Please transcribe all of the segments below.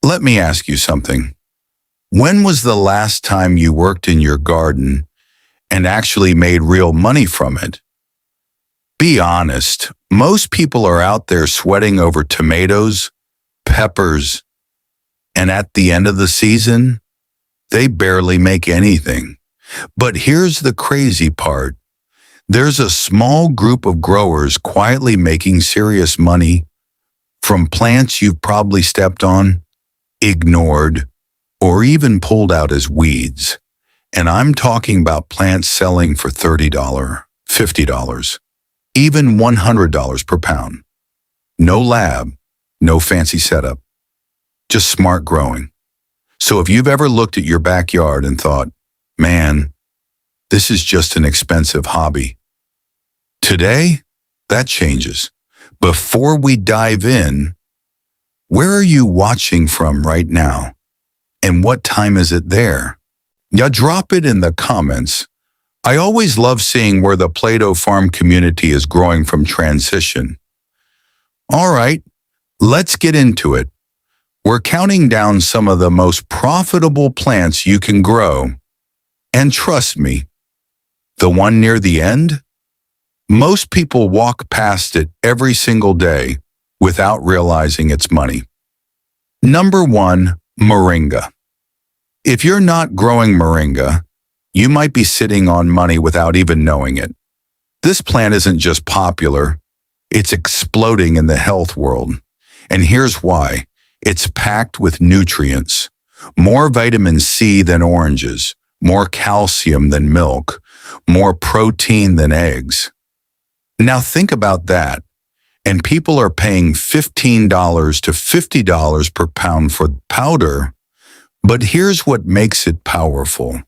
Let me ask you something. When was the last time you worked in your garden and actually made real money from it? Be honest, most people are out there sweating over tomatoes, peppers, and at the end of the season, they barely make anything. But here's the crazy part. There's a small group of growers quietly making serious money from plants you've probably stepped on, ignored, or even pulled out as weeds. And I'm talking about plants selling for $30, $50, even $100 per pound. No lab, no fancy setup, just smart growing. So if you've ever looked at your backyard and thought, man, this is just an expensive hobby, today, that changes. Before we dive in, where are you watching from right now? And what time is it there? Yeah, drop it in the comments. I always love seeing where the Play-Doh farm community is growing from transition. All right, let's get into it. We're counting down some of the most profitable plants you can grow. And trust me, the one near the end? Most people walk past it every single day without realizing it's money. Number 1, moringa. If you're not growing moringa, you might be sitting on money without even knowing it. This plant isn't just popular, it's exploding in the health world. And here's why. It's packed with nutrients, more vitamin C than oranges, more calcium than milk, more protein than eggs. Now think about that. And people are paying $15 to $50 per pound for powder. But here's what makes it powerful.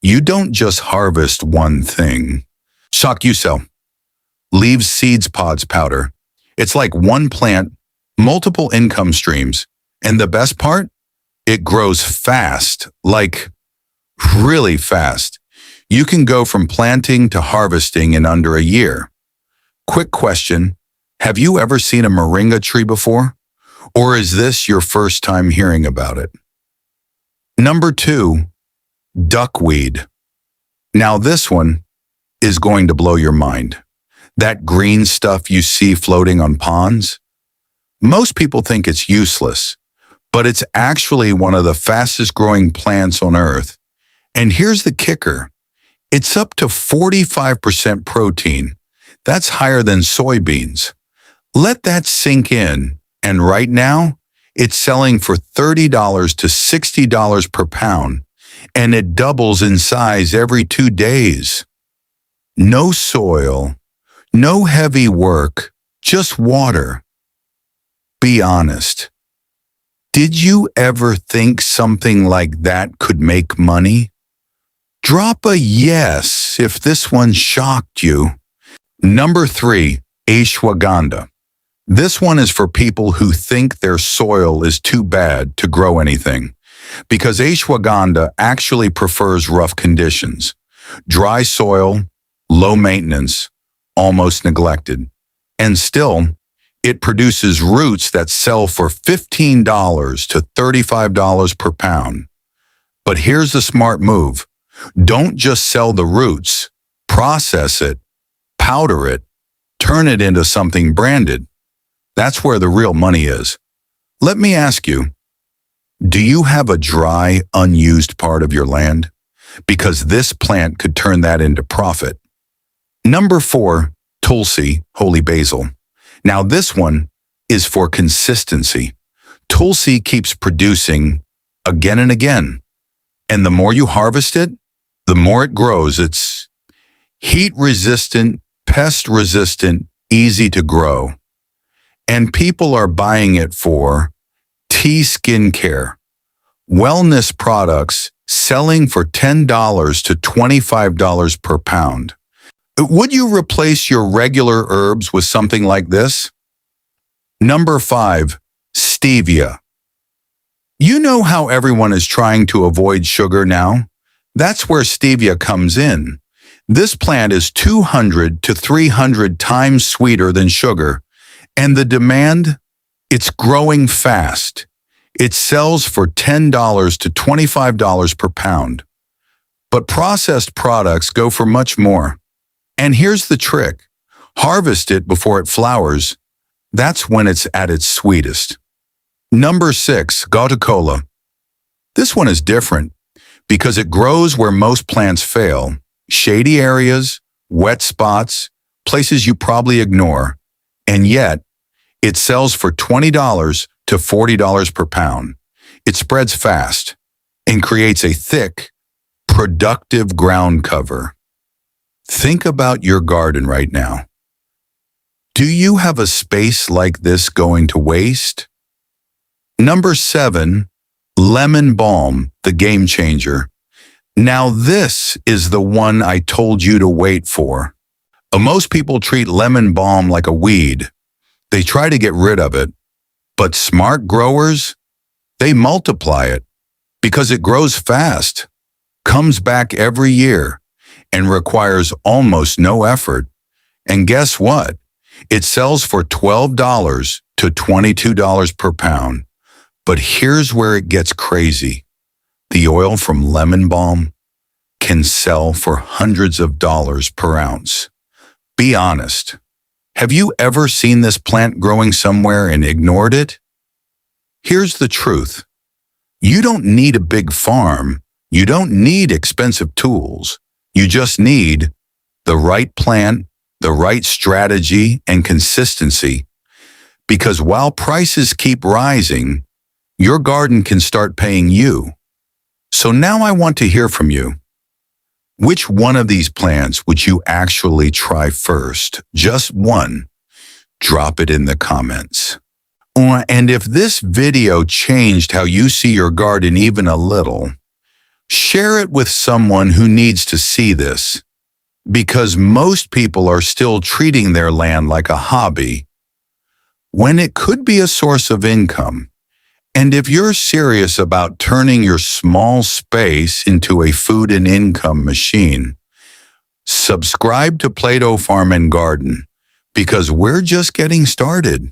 You don't just harvest one thing. Shock you sell. Leaves, seeds, pods, powder. It's like one plant, multiple income streams. And the best part? It grows fast, like really fast. You can go from planting to harvesting in under a year. Quick question. Have you ever seen a moringa tree before? Or is this your first time hearing about it? Number 2, duckweed. Now this one is going to blow your mind. That green stuff you see floating on ponds? Most people think it's useless, but it's actually one of the fastest growing plants on earth. And here's the kicker. It's up to 45% protein. That's higher than soybeans. Let that sink in, and right now, it's selling for $30 to $60 per pound, and it doubles in size every 2 days. No soil, no heavy work, just water. Be honest. Did you ever think something like that could make money? Drop a yes if this one shocked you. Number 3, ashwagandha. This one is for people who think their soil is too bad to grow anything, because ashwagandha actually prefers rough conditions. Dry soil, low maintenance, almost neglected. And still, it produces roots that sell for $15 to $35 per pound. But here's the smart move. Don't just sell the roots, process it, powder it, turn it into something branded. That's where the real money is. Let me ask you, do you have a dry, unused part of your land? Because this plant could turn that into profit. Number 4, tulsi, holy basil. Now this one is for consistency. Tulsi keeps producing again and again. And the more you harvest it, the more it grows. It's heat-resistant, pest-resistant, easy to grow. And people are buying it for tea skincare, wellness products selling for $10 to $25 per pound. Would you replace your regular herbs with something like this? Number 5, stevia. You know how everyone is trying to avoid sugar now? That's where stevia comes in. This plant is 200 to 300 times sweeter than sugar. And the demand? It's growing fast. It sells for $10 to $25 per pound. But processed products go for much more. And here's the trick. Harvest it before it flowers. That's when it's at its sweetest. Number 6, Goticola. This one is different because it grows where most plants fail. Shady areas, wet spots, places you probably ignore. And yet, it sells for $20 to $40 per pound. It spreads fast and creates a thick, productive ground cover. Think about your garden right now. Do you have a space like this going to waste? Number 7, lemon balm, the game changer. Now this is the one I told you to wait for. Most people treat lemon balm like a weed. They try to get rid of it. But smart growers, they multiply it because it grows fast, comes back every year, and requires almost no effort. And guess what? It sells for $12 to $22 per pound. But here's where it gets crazy. The oil from lemon balm can sell for hundreds of dollars per ounce. Be honest. Have you ever seen this plant growing somewhere and ignored it? Here's the truth. You don't need a big farm. You don't need expensive tools. You just need the right plant, the right strategy, and consistency. Because while prices keep rising, your garden can start paying you. So now I want to hear from you. Which one of these plants would you actually try first? Just one. Drop it in the comments. And if this video changed how you see your garden even a little, share it with someone who needs to see this. Because most people are still treating their land like a hobby, when it could be a source of income. And if you're serious about turning your small space into a food and income machine, subscribe to Plato Farm and Garden because we're just getting started.